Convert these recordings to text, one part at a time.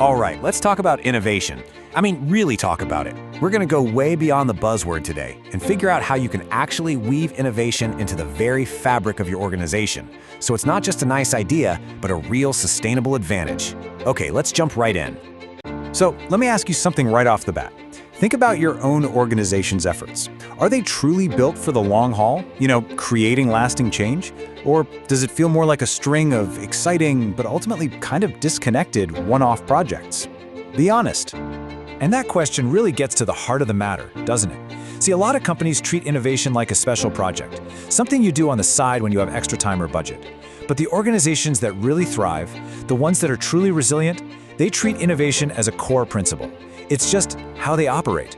All right, let's talk about innovation. I mean, really talk about it. We're going to go way beyond the buzzword today and figure out how you can actually weave innovation into the very fabric of your organization. So it's not just a nice idea, but a real sustainable advantage. Okay, let's jump right in. So let me ask you something right off the bat. Think about your own organization's efforts. Are they truly built for the long haul, creating lasting change? Or does it feel more like a string of exciting, but ultimately kind of disconnected one-off projects? Be honest. And that question really gets to the heart of the matter, doesn't it? See, a lot of companies treat innovation like a special project, something you do on the side when you have extra time or budget. But the organizations that really thrive, the ones that are truly resilient, they treat innovation as a core principle. It's just how they operate.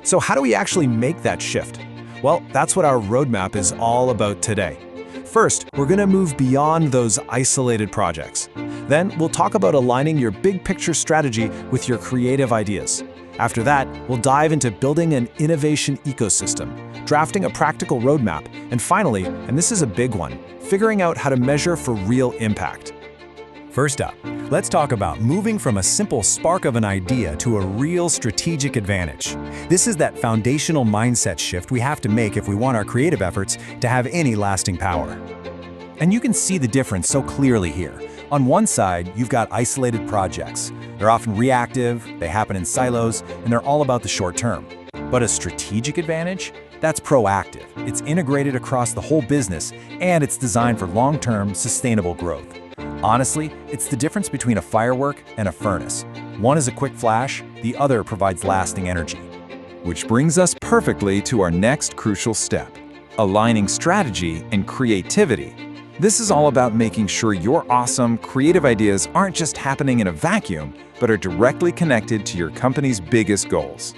So how do we actually make that shift? Well, that's what our roadmap is all about today. First, we're going to move beyond those isolated projects. Then we'll talk about aligning your big picture strategy with your creative ideas. After that, we'll dive into building an innovation ecosystem, drafting a practical roadmap, and finally, and this is a big one, figuring out how to measure for real impact. First up, let's talk about moving from a simple spark of an idea to a real strategic advantage. This is that foundational mindset shift we have to make if we want our creative efforts to have any lasting power. And you can see the difference so clearly here. On one side, you've got isolated projects. They're often reactive, they happen in silos, and they're all about the short term. But a strategic advantage? That's proactive. It's integrated across the whole business, and it's designed for long-term, sustainable growth. Honestly, it's the difference between a firework and a furnace. One is a quick flash, the other provides lasting energy. Which brings us perfectly to our next crucial step, aligning strategy and creativity. This is all about making sure your awesome, creative ideas aren't just happening in a vacuum, but are directly connected to your company's biggest goals.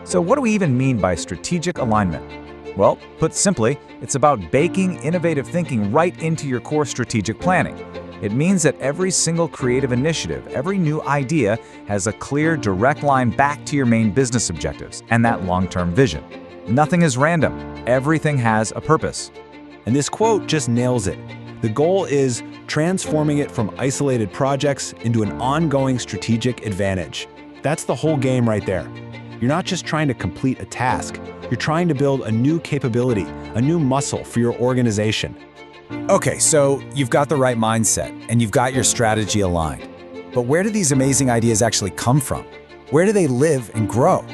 So what do we even mean by strategic alignment? Well, put simply, it's about baking innovative thinking right into your core strategic planning. It means that every single creative initiative, every new idea has a clear, direct line back to your main business objectives and that long-term vision. Nothing is random. Everything has a purpose. And this quote just nails it. The goal is transforming it from isolated projects into an ongoing strategic advantage. That's the whole game right there. You're not just trying to complete a task. You're trying to build a new capability, a new muscle for your organization. Okay, so you've got the right mindset and you've got your strategy aligned. But where do these amazing ideas actually come from? Where do they live and grow?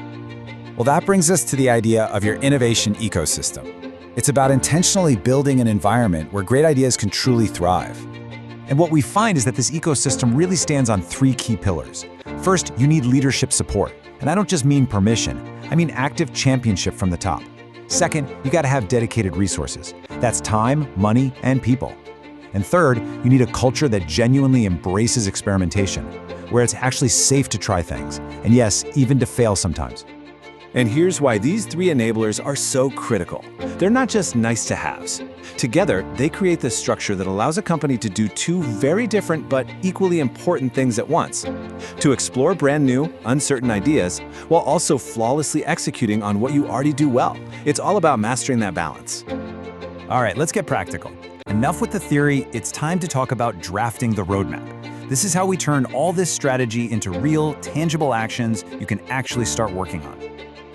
Well, that brings us to the idea of your innovation ecosystem. It's about intentionally building an environment where great ideas can truly thrive. And what we find is that this ecosystem really stands on three key pillars. First, you need leadership support. And I don't just mean permission, I mean active championship from the top. Second, you got to have dedicated resources. That's time, money, and people. And third, you need a culture that genuinely embraces experimentation, where it's actually safe to try things, and yes, even to fail sometimes. And here's why these three enablers are so critical. They're not just nice-to-haves. Together, they create the structure that allows a company to do two very different but equally important things at once. To explore brand new, uncertain ideas, while also flawlessly executing on what you already do well. It's all about mastering that balance. All right, let's get practical. Enough with the theory, it's time to talk about drafting the roadmap. This is how we turn all this strategy into real, tangible actions you can actually start working on.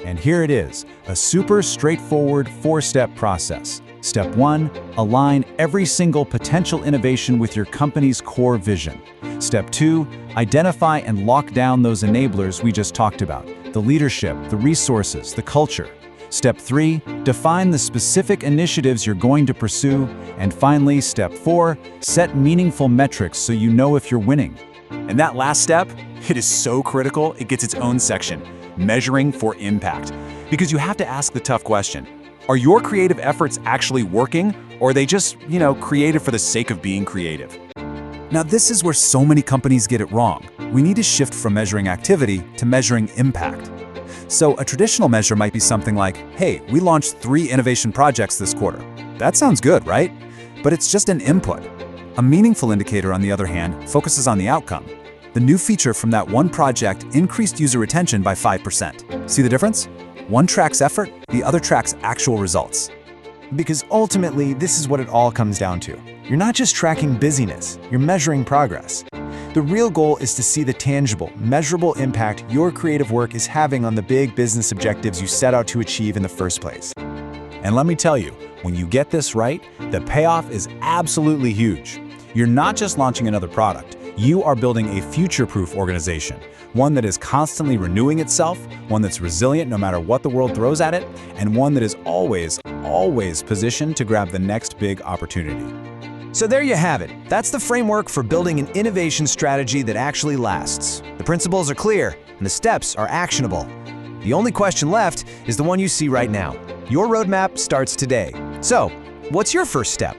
And here it is, a super straightforward four-step process. Step 1, align every single potential innovation with your company's core vision. Step 2, identify and lock down those enablers we just talked about, the leadership, the resources, the culture. Step 3, define the specific initiatives you're going to pursue. And finally, step 4, set meaningful metrics so you know if you're winning. And that last step, it is so critical, it gets its own section. Measuring for impact. Because you have to ask the tough question. Are your creative efforts actually working, or are they just, creative for the sake of being creative? Now, this is where so many companies get it wrong. We need to shift from measuring activity to measuring impact. So a traditional measure might be something like, hey, we launched 3 innovation projects this quarter. That sounds good, right? But it's just an input. A meaningful indicator, on the other hand, focuses on the outcome. The new feature from that one project increased user retention by 5%. See the difference? One tracks effort, the other tracks actual results. Because ultimately, this is what it all comes down to. You're not just tracking busyness, you're measuring progress. The real goal is to see the tangible, measurable impact your creative work is having on the big business objectives you set out to achieve in the first place. And let me tell you, when you get this right, the payoff is absolutely huge. You're not just launching another product, you are building a future-proof organization, one that is constantly renewing itself, one that's resilient no matter what the world throws at it, and one that is always positioned to grab the next big opportunity. So there you have it. That's the framework for building an innovation strategy that actually lasts. The principles are clear, and the steps are actionable. The only question left is the one you see right now. Your roadmap starts today. So, what's your first step?